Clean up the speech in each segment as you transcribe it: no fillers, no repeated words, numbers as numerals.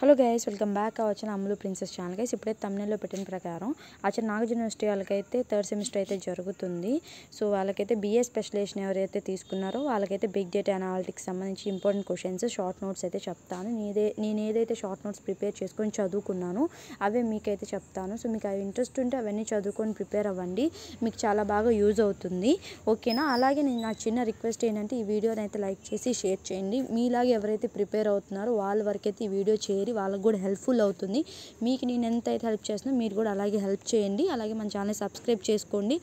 Hello guys, welcome back వచ్చిన అమ్ములు princess channel. Guys ఇప్పుడైతే తమ్నెల్లో పెట్టిన ప్రకారం ఆచార్య నాగార్జున యూనివర్సిటీ వాళ్ళకైతే థర్డ్ సెమిస్టర్ అయితే జరుగుతుంది. సో వాళ్ళకైతే బిఏ స్పెషలైజేషన్ ఎవరైతే తీసుకున్నారో వాళ్ళకైతే బిగ్ డేటా అనాలిటిక్స్ సంబంధించి ఇంపార్టెంట్ క్వశ్చన్స్ షార్ట్ నోట్స్ అయితే చెప్తాను. నేను ఏదైతే షార్ట్ నోట్స్ ప్రిపేర్ చేసుకొని చదువుకున్నానో అవే మీకైతే చెప్తాను. సో మీకు అవి ఇంట్రెస్ట్ ఉంటే అవన్నీ చదువుకొని ప్రిపేర్ అవ్వండి, మీకు చాలా బాగా యూజ్ అవుతుంది. ఓకేనా? అలాగే నేను నా చిన్న రిక్వెస్ట్ ఏంటంటే ఈ వీడియోని అయితే లైక్ చేసి షేర్ చేయండి. మీలాగే ఎవరైతే ప్రిపేర్ అవుతున్నారో వాళ్ళ వరకైతే ఈ వీడియో చేరి వాళ్ళకు కూడా హెల్ప్ఫుల్ అవుతుంది. మీకు నేను ఎంత అయితే హెల్ప్ చేస్తున్నా మీరు కూడా అలాగే హెల్ప్ చేయండి. అలాగే మన ఛానల్ సబ్స్క్రైబ్ చేసుకోండి.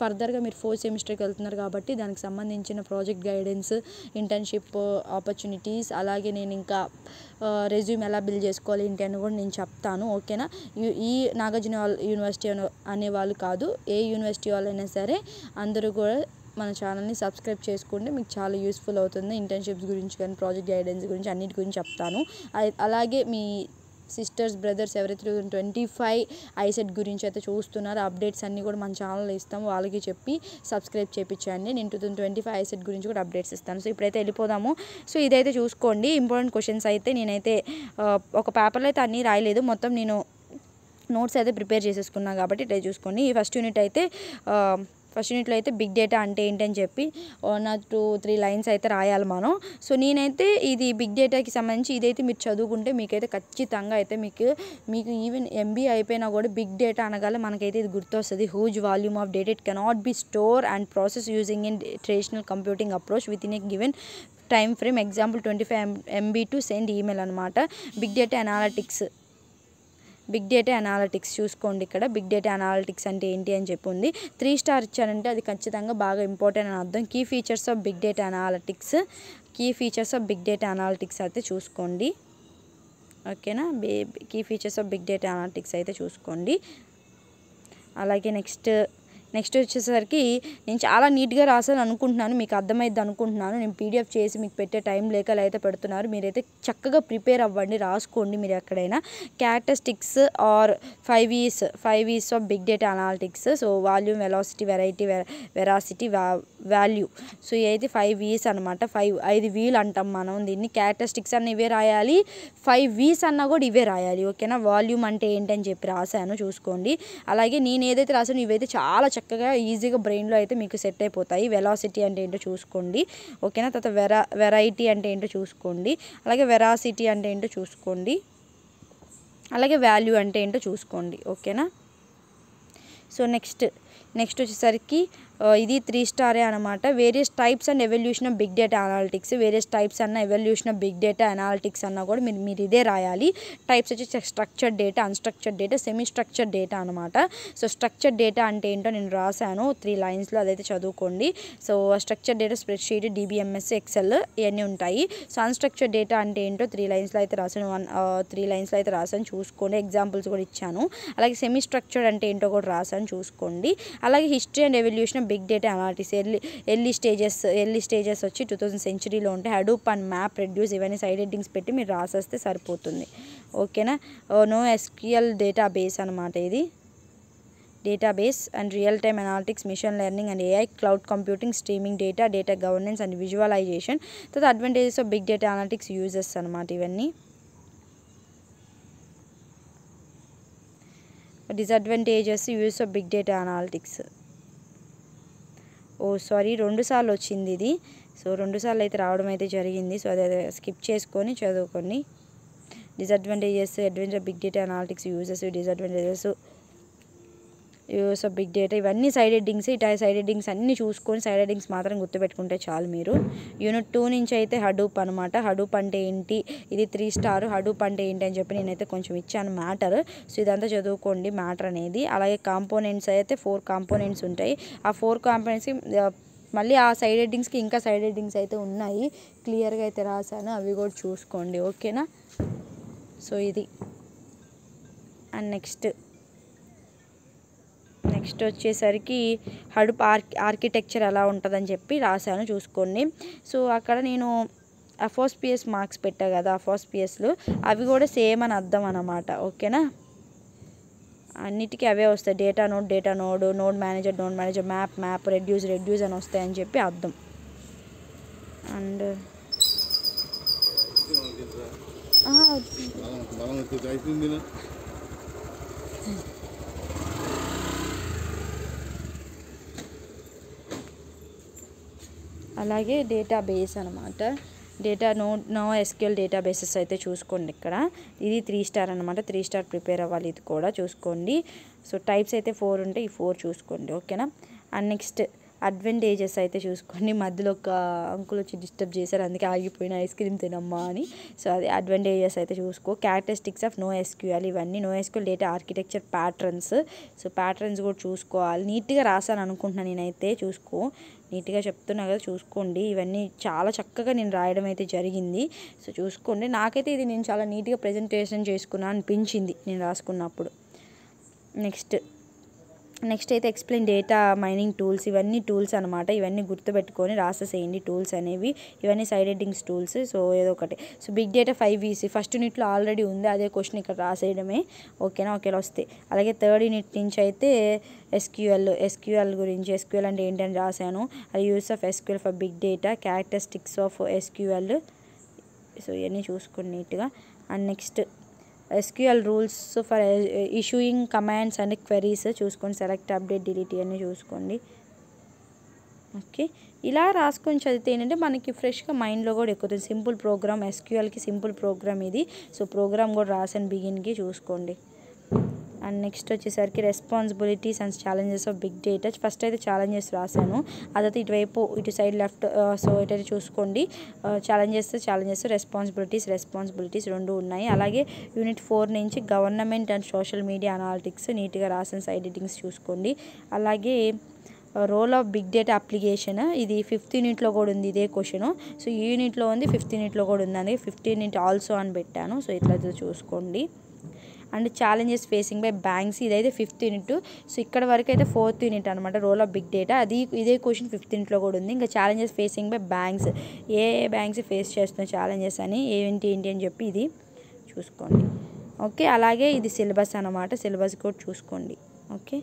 ఫర్దర్గా మీరు 4th సెమిస్టర్కి వెళ్తున్నారు కాబట్టి దానికి సంబంధించిన ప్రాజెక్ట్ గైడెన్స్, ఇంటర్న్షిప్ ఆపర్చునిటీస్, అలాగే నేను ఇంకా రెజ్యూమ్ ఎలా బిల్డ్ చేసుకోవాలి ఏంటి అని కూడా నేను చెప్తాను. ఓకేనా? ఈ నాగార్జున యూనివర్సిటీ అనే వాళ్ళు కాదు, ఏ యూనివర్సిటీ వాళ్ళైనా సరే అందరూ కూడా మన ఛానల్ని సబ్స్క్రైబ్ చేసుకుంటే మీకు చాలా యూస్ఫుల్ అవుతుంది. ఇంటర్న్షిప్స్ గురించి కానీ ప్రాజెక్ట్ గైడెన్స్ గురించి అన్నిటి గురించి చెప్తాను. అలాగే మీ సిస్టర్స్ బ్రదర్స్ ఎవరైతే 2025 ఐసెట్ గురించి అయితే చూస్తున్నారో అప్డేట్స్ అన్నీ కూడా మన ఛానల్లో ఇస్తాము. వాళ్ళకి చెప్పి సబ్స్క్రైబ్ చేయించండి. నేను 2025 ఐసెట్ గురించి కూడా అప్డేట్స్ ఇస్తాను. సో ఇప్పుడైతే వెళ్ళిపోదాము. సో ఇదైతే చూసుకోండి, ఇంపార్టెంట్ క్వశ్చన్స్ అయితే నేనైతే ఒక పేపర్లో అయితే అన్నీ రాయలేదు, మొత్తం నేను నోట్స్ అయితే ప్రిపేర్ చేసేసుకున్నాను కాబట్టి ఇట్లా చూసుకోండి. ఈ ఫస్ట్ యూనిట్లో అయితే బిగ్ డేటా అంటే ఏంటని చెప్పి 1 or 2-3 లైన్స్ అయితే రాయాలి మనం. సో నేనైతే ఇది బిగ్ డేటాకి సంబంధించి ఇదైతే మీరు చదువుకుంటే మీకైతే ఖచ్చితంగా అయితే మీకు ఈవెన్ ఎంబీఏ అయిపోయినా కూడా బిగ్ డేటా అనగానే మనకైతే ఇది గుర్తొస్తుంది. Huge volume of data, it cannot be store and process using in traditional computing approach with in a given time frame. Example 25 MB to send email అనమాట. బిగ్ డేటా అనాలిటిక్స్ చూసుకోండి. ఇక్కడ big data analytics అంటే ఏంటి అని చెప్పి ఉంది. 3 star ఇచ్చారంటే అది ఖచ్చితంగా బాగా ఇంపార్టెంట్ అని అర్థం. Key features of big data analytics అయితే చూసుకోండి. ఓకేనా? Key features of big data analytics అయితే చూసుకోండి. అలాగే నెక్స్ట్ వచ్చేసరికి నేను చాలా నీట్గా రాసాను అనుకుంటున్నాను, మీకు అర్థమైద్ది అనుకుంటున్నాను. నేను పీడిఎఫ్ చేసి మీకు పెట్టే టైం లేక అయితే పెడుతున్నారు. మీరైతే చక్కగా ప్రిపేర్ అవ్వండి, రాసుకోండి. మీరు ఎక్కడైనా characteristics are 5 V's of big data analytics. So volume, velocity, variety, veracity, value. So ఇవైతే 5 V's అనమాట. 5 V'లు అంటాం మనం దీన్ని. క్యారెక్టరిస్టిక్స్ అన్న ఇవే రాయాలి, 5 V's అన్నా కూడా ఇవే రాయాలి. ఓకేనా? వాల్యూమ్ అంటే ఏంటని చెప్పి రాశాను, చూసుకోండి. అలాగే నేను ఏదైతే రాసానో ఇవైతే చాలా చక్కగా ఈజీగా బ్రెయిన్లో అయితే మీకు సెట్ అయిపోతాయి. వెలాసిటీ అంటే ఏంటో చూసుకోండి. ఓకేనా? తర్వాత వెరైటీ అంటే ఏంటో చూసుకోండి. అలాగే వెరాసిటీ అంటే ఏంటో చూసుకోండి. అలాగే వాల్యూ అంటే ఏంటో చూసుకోండి. ఓకేనా? సో నెక్స్ట్ వచ్చేసరికి ఇది 3 స్టారే అనమాట. Various types and evolution of big data analytics. Various types అన్న evolution of big data analytics అన్న కూడా మీరు ఇదే రాయాలి. టైప్స్ వచ్చి structured data, unstructured data, semi structured data అనమాట. సో స్ట్రక్చర్డ్ డేటా అంటే ఏంటో నేను రాశాను 3 లైన్స్లో, అదైతే చదువుకోండి. So structured data spreadsheet, DBMS, Excel ఇవన్నీ ఉంటాయి. సో అన్స్ట్రక్చర్డ్ డేటా అంటే ఏంటో 3 లైన్స్లో అయితే రాశాను, చూసుకోండి. ఎగ్జాంపుల్స్ కూడా ఇచ్చాను. అలాగే సెమీ స్ట్రక్చర్డ్ అంటే ఏంటో కూడా రాశాను, చూసుకోండి. అలాగే history and evolution big data analytics. Early stages వచ్చి 2000 సెంచరీలో ఉంటాయి. హడూప్ అండ్ మ్యాప్ రెడ్యూస్ ఇవన్నీ సైడ్ హెడ్డింగ్స్ పెట్టి మీరు రాసేస్తే సరిపోతుంది. ఓకేనా? NoSQL డేటాబేస్ అనమాట ఇది. Database and real time analytics, machine learning and AI, cloud computing, streaming data governance and visualisation. తర్వాత advantages of big data analytics uses అనమాట ఇవన్నీ. Disadvantages use of big data analytics. Sorry, 2 సార్లు వచ్చింది ఇది. So 2 సార్లు అయితే రావడం అయితే జరిగింది. సో అదే స్కిప్ చేసుకొని చదువుకోండి. Disadvantages, advantage of big data analytics uses, disadvantages, use of big data, ఇవన్నీ సైడ్ హెడ్డింగ్స్. సైడ్ హెడ్డింగ్స్ అన్నీ చూసుకొని సైడ్ హెడ్డింగ్స్ మాత్రం గుర్తుపెట్టుకుంటే చాలు మీరు. యూనిట్ 2 నుంచి అయితే హడూప్ అనమాట. హడూప్ అంటే ఏంటి, ఇది 3 స్టార్. హడూప్ అంటే ఏంటి అని చెప్పి నేనైతే కొంచెం ఇచ్చాను మ్యాటర్. సో ఇదంతా చదువుకోండి మ్యాటర్ అనేది. అలాగే కాంపోనెంట్స్ అయితే 4 కాంపోనెంట్స్ ఉంటాయి. ఆ 4 కాంపోనెంట్స్కి మళ్ళీ ఆ సైడ్ హెడ్డింగ్స్కి ఇంకా సైడ్ హెడ్డింగ్స్ అయితే ఉన్నాయి, క్లియర్గా అయితే రాశాను, అవి కూడా చూసుకోండి. ఓకేనా? సో ఇది. అండ్ నెక్స్ట్ వచ్చేసరికి హడూప్ ఆర్కిటెక్చర్ ఎలా ఉంటుందని చెప్పి రాశాను, చూసుకోండి. సో అక్కడ నేను FOSPS మార్క్స్ పెట్టా కదా, FOSPSలు అవి కూడా సేమ్ అని అర్థం అన్నమాట. ఓకేనా? అన్నిటికీ అవే వస్తాయి. Data node, node manager, map, reduce అని వస్తాయని చెప్పి అర్థం. అండ్ అలాగే డేటాబేస్ అనమాట. నో ఎస్క్యూఎల్ డేటాబేసెస్ అయితే చూసుకోండి. ఇక్కడ ఇది 3 స్టార్ అనమాట. 3 స్టార్ ప్రిపేర్ అవ్వాలి, ఇది కూడా చూసుకోండి. సో టైప్స్ అయితే 4 ఉంటాయి, ఈ 4 చూసుకోండి. ఓకేనా. అండ్ నెక్స్ట్ అడ్వాంటేజెస్ అయితే చూసుకోండి. మధ్యలో ఒక అంకుల్ వచ్చి డిస్టర్బ్ చేశారు, అందుకే ఆగిపోయిన ఐస్ క్రీమ్ తినమ్మా అని. సో అది అడ్వాంటేజెస్ అయితే చూసుకో. క్యారెక్టరిస్టిక్స్ ఆఫ్ నో ఎస్క్యూఎల్, ఇవన్నీ NoSQL data architecture patterns. So patterns కూడా చూసుకోవాలి. నీట్గా రాసాను అనుకుంటున్నాను నేనైతే, చూసుకో. నీట్గా చెప్తున్నా కదా, చూసుకోండి. ఇవన్నీ చాలా చక్కగా నేను రాయడం అయితే జరిగింది. సో చూసుకోండి. నాకైతే ఇది నేను చాలా నీట్గా ప్రజెంటేషన్ చేసుకున్నా అనిపించింది నేను రాసుకున్నప్పుడు. నెక్స్ట్ అయితే ఎక్స్ప్లెయిన్ డేటా మైనింగ్ టూల్స్. ఇవన్నీ టూల్స్ అనమాట. ఇవన్నీ గుర్తుపెట్టుకొని రాసేసేయండి టూల్స్ అనేవి. ఇవన్నీ సైడ్ హెడ్డింగ్స్ టూల్స్. సో ఏదో ఒకటి. So big data 5VC first యూనిట్లో ఆల్రెడీ ఉంది, అదే క్వశ్చన్ ఇక్కడ రాసేయడమే. ఓకేనా. ఒకేలా వస్తే. అలాగే థర్డ్ యూనిట్ నుంచి అయితే ఎస్క్యూఎల్ గురించి, ఎస్క్యూఎల్ అంటే ఏంటని రాశాను. అది use of SQL for big data, characteristics of SQL. So ఇవన్నీ చూసుకోండి నీట్గా. And next SQL rules for issuing commands and queries చూసుకోండి. సెలెక్ట్, అప్డేట్, డిలీట్ ఇవన్నీ చూసుకోండి. ఓకే. ఇలా రాసుకొని చదివితే ఏంటంటే మనకి ఫ్రెష్గా మైండ్లో కూడా ఎక్కుతుంది. సింపుల్ ప్రోగ్రామ్, ఎస్క్యూఎల్కి సింపుల్ ప్రోగ్రామ్ ఇది. సో ప్రోగ్రామ్ కూడా రాసాను బిగిన్కి, చూసుకోండి. అండ్ నెక్స్ట్ వచ్చేసరికి responsibilities and challenges of big data. First అయితే ఛాలెంజెస్ రాశాను, అదైతే ఇటు సైడ్ లెఫ్ట్. సో ఇటైతే చూసుకోండి. ఛాలెంజెస్ రెస్పాన్సిబిలిటీస్ రెండు ఉన్నాయి. అలాగే యూనిట్ 4 నుంచి government and social media analytics నీట్గా రాసిన సైడ్ ఎడిటింగ్స్ చూసుకోండి. అలాగే role of big data application, ఇది 5th యూనిట్లో కూడా ఉంది ఇదే క్వశ్చన్. సో ఈ యూనిట్లో ఉంది, 5th యూనిట్లో కూడా ఉంది, అందుకే 5th యూనిట్ ఆల్సో అని పెట్టాను. సో ఇట్లయితే చూసుకోండి. And challenges facing by banks, ఇదైతే 5th యూనిట్. సో ఇక్కడ వరకు అయితే 4th యూనిట్ అనమాట, రోల్ ఆఫ్ బిగ్ డేటా. ఇదే క్వశ్చన్ 5th యూనిట్లో కూడా ఉంది. ఇంకా challenges facing by banks, A banks face చేస్తున్న ఛాలెంజెస్ అని, ఏంటి అని చెప్పి ఇది చూసుకోండి. ఓకే. అలాగే ఇది సిలబస్ అనమాట, సిలబస్ కూడా చూసుకోండి. Okay.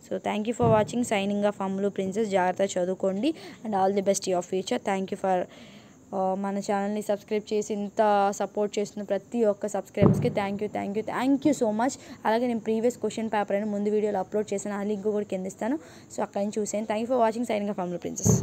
So thank you for watching. Signing off Ammulu princess. జాగ్రత్తగా చదువుకోండి and all the best your future. Thank you for మన ఛానల్ని సబ్స్క్రైబ్ చేసి ఇంత సపోర్ట్ చేస్తున్న ప్రతి ఒక్క సబ్స్క్రైబర్స్కి థ్యాంక్ యూ సో మచ్. అలాగే నేను ప్రీవియస్ క్వశ్చన్ పేపర్ అయినా ముందు వీడియోలో అప్లోడ్ చేశాను, ఆ లింక్ కూడా కింద ఇస్తాను. సో అక్కడ నుంచి చూసాను. Thank you for watching. Signing off Ammulu princess.